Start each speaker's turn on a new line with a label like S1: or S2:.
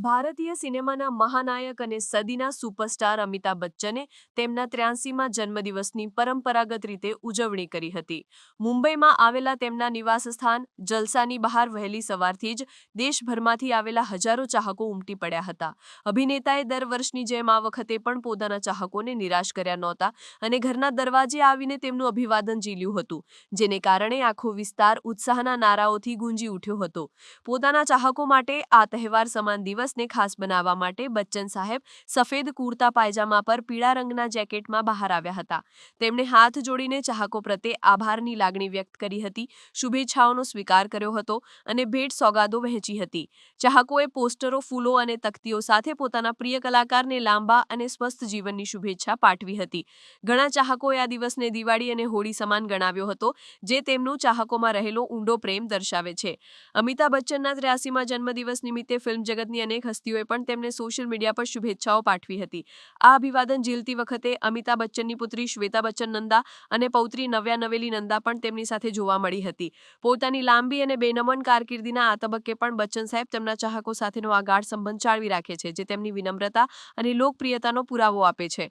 S1: ભારતીય સિનેમાના મહાનાયક અને સદીના સુપરસ્ટાર અમિતાભ બચ્ચને તેમના 83માં જન્મદિવસની પરંપરાગત રીતે ઉજવણી કરી હતી. મુંબઈમાં આવેલા તેમના નિવાસસ્થાન જલસાની બહાર વહેલી સવારથી જ દેશભરમાંથી આવેલા હજારો ચાહકો ઉમટી પડ્યા હતા. અભિનેતાએ દર વર્ષની જેમ આ વખતે પણ પોતાના ચાહકોને નિરાશ કર્યા નહોતા અને ઘરના દરવાજે આવીને તેમનું અભિવાદન ઝીલ્યું હતું, જેને કારણે આખો વિસ્તાર ઉત્સાહના નારાઓથી ગુંજી ઉઠ્યો હતો. પોતાના ચાહકો માટે આ તહેવાર સમાન દિવસને ખાસ બનાવવા માટે બચ્ચન સાહેબ સફેદ કુર્તા પાયજામા પર પીળા રંગના જેકેટમાં બહાર આવ્યા હતા. તેમણે હાથ જોડીને ચાહકો પ્રત્યે આભારની લાગણી વ્યક્ત કરી હતી, શુભેચ્છાઓનો સ્વીકાર કર્યો હતો અને ભેટ સોગાદો વહેંચી હતી. ચાહકોએ પોસ્ટરો, ફૂલો અને તખ્તીઓ સાથે પોતાના પ્રિય કલાકારને લાંબા અને સ્વસ્થ જીવનની શુભેચ્છા પાઠવી હતી. ઘણા ચાહકોએ આ દિવસને દિવાળી અને હોળી સમાન ગણાવ્યો હતો, જે તેમનું ચાહકોમાં રહેલો ઊંડો પ્રેમ દર્શાવે છે. અમિતાભ બચ્ચનના 83મા જન્મદિવસ નિમિત્તે ફિલ્મ જગતની અનેક હસ્તીઓએ પણ તેમને સોશિયલ મીડિયા પર શુભેચ્છાઓ પાઠવી હતી. આ અભિવાદન ઝીલતી વખતે અમિતાભ બચ્ચનની પુત્રી શ્વેતા બચ્ચન નંદા અને પૌત્રી નવ્યા નવેલી નંદા પણ તેમની સાથે જોવા મળી હતી. પોતાની લાંબી અને બેનમૂન કારકિર્દીના આ તબક્કે પણ બચ્ચન સાહેબ તેમના ચાહકો સાથેનો આ ગાઢ સંબંધ જાળવી રાખે છે, જે તેમની વિનમ્રતા અને લોકપ્રિયતાનો પુરાવો આપે છે.